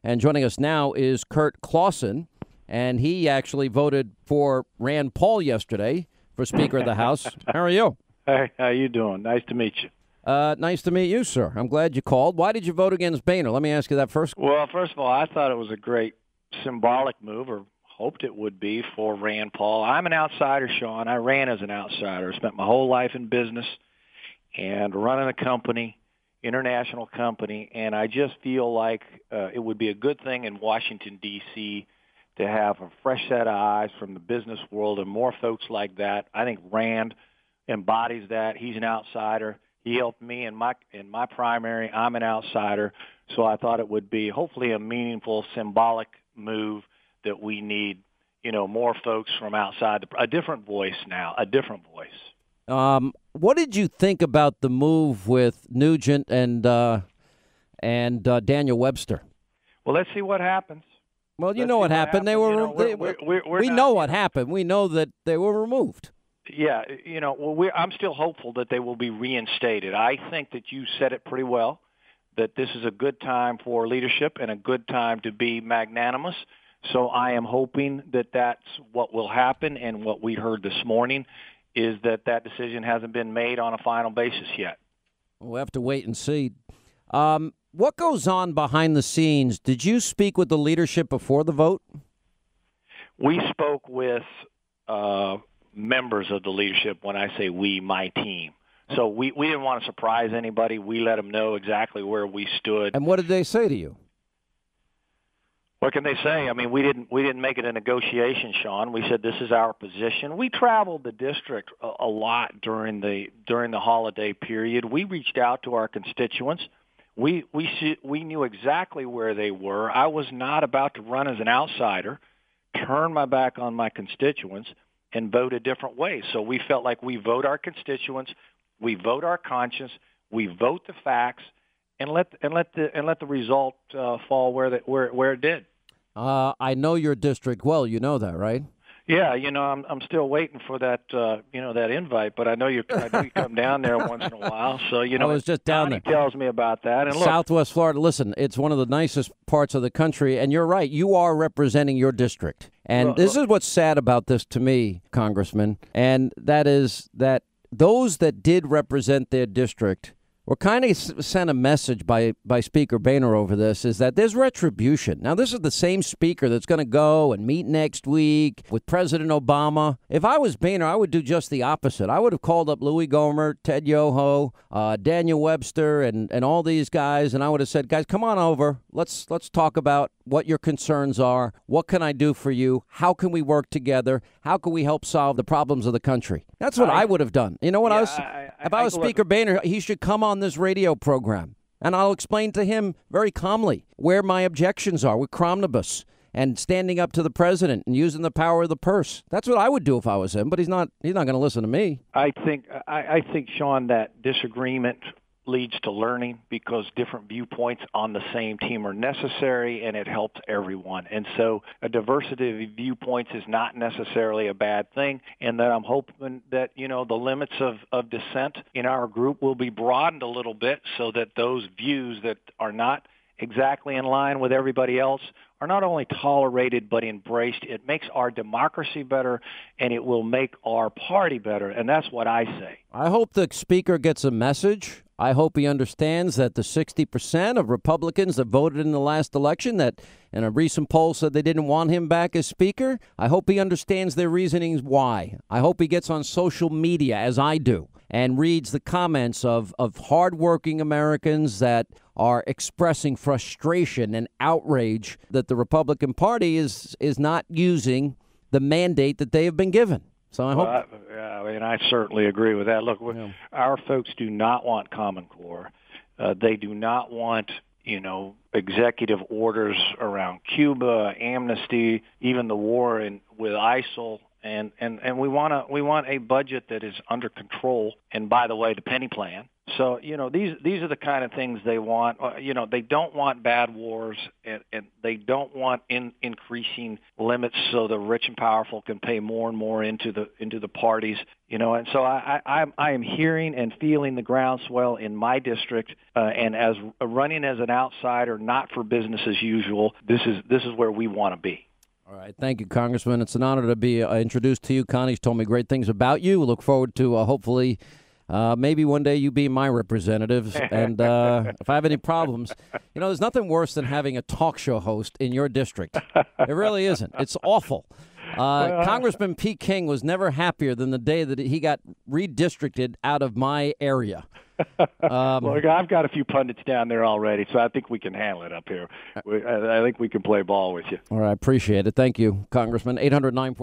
And joining us now is Curt Clawson, and he actually voted for Rand Paul yesterday for Speaker of the House. How are you? Hey, how you doing? Nice to meet you. Nice to meet you, sir. I'm glad you called. Why did you vote against Boehner? Let me ask you that first. Well, first of all, I thought it was a great symbolic move, or hoped it would be, for Rand Paul. I'm an outsider, Sean. I ran as an outsider. Spent my whole life in business and running a company, international company, and I just feel like it would be a good thing in Washington, D.C., to have a fresh set of eyes from the business world and more folks like that. I think Rand embodies that. He's an outsider. He helped me in my primary. I'm an outsider. So I thought it would be hopefully a meaningful, symbolic move that we need, more folks from outside, a different voice now, a different voice. What did you think about the move with Nugent and Daniel Webster? Well, let's see what happens. Well, you know what happened. They were. We know what happened. We know that they were removed. Yeah, I'm still hopeful that they will be reinstated. I think that you said it pretty well, that this is a good time for leadership and a good time to be magnanimous. So I am hoping that that's what will happen, and what we heard this morning is that decision hasn't been made on a final basis yet. We'll have to wait and see. What goes on behind the scenes? Did you speak with the leadership before the vote? We spoke with members of the leadership. When I say we, my team. So we didn't want to surprise anybody. We let them know exactly where we stood. And what did they say to you? What can they say? I mean, we didn't make it a negotiation, Sean. We said this is our position. We traveled the district a lot during the holiday period. We reached out to our constituents. We knew exactly where they were. I was not about to run as an outsider, turn my back on my constituents, and vote a different way. So we felt like we vote our constituents, we vote our conscience, we vote the facts, and let the result fall where it did. I know your district well. You know that, right? Yeah, I'm still waiting for that that invite, but I know you come down there once in a while. So I was just down there. Tells me about that. And look, Southwest Florida. Listen, it's one of the nicest parts of the country, and you're right. You are representing your district, and this is what's sad about this to me, Congressman, and that is that those that did represent their district were kind of sent a message by Speaker Boehner over this, is that there's retribution. Now, this is the same speaker that's going to go and meet next week with President Obama. If I was Boehner, I would do just the opposite. I would have called up Louis Gohmert, Ted Yoho, Daniel Webster, and all these guys, and I would have said, guys, come on over. Let's talk about what your concerns are. What can I do for you? How can we work together? How can we help solve the problems of the country? That's what I would have done. You know what? If I was Speaker Boehner, he should come on this radio program, and I'll explain to him very calmly where my objections are with Cromnibus and standing up to the president and using the power of the purse. That's what I would do if I was him, but he's not going to listen to me. I think, Sean, that disagreement leads to learning, because different viewpoints on the same team are necessary, and it helps everyone. And so a diversity of viewpoints is not necessarily a bad thing, and that I'm hoping that, the limits of dissent in our group will be broadened a little bit, so that those views that are not exactly in line with everybody else are not only tolerated but embraced. It makes our democracy better, and it will make our party better, and that's what I say. I hope the speaker gets a message. I hope he understands that the 60% of Republicans that voted in the last election, that in a recent poll said they didn't want him back as speaker, I hope he understands their reasonings why. I hope he gets on social media, as I do, and reads the comments of hardworking Americans that are expressing frustration and outrage that the Republican Party is not using the mandate that they have been given. So I hope. I certainly agree with that. Look, our folks do not want Common Core. They do not want, executive orders around Cuba, amnesty, even the war with ISIL, and we want a budget that is under control. And by the way, the penny plan. So, these are the kind of things they want. They don't want bad wars, and they don't want increasing limits so the rich and powerful can pay more and more into the parties. And so I am hearing and feeling the groundswell in my district, and as running as an outsider, not for business as usual. This is where we want to be. All right. Thank you, Congressman. It's an honor to be introduced to you. Connie's told me great things about you. We look forward to hopefully maybe one day you be my representative. And if I have any problems, there's nothing worse than having a talk show host in your district. It really isn't. It's awful. Congressman P. King was never happier than the day that he got redistricted out of my area. Look, I've got a few pundits down there already, so I think we can handle it up here. I think we can play ball with you. All right, I appreciate it. Thank you, Congressman. 800-941.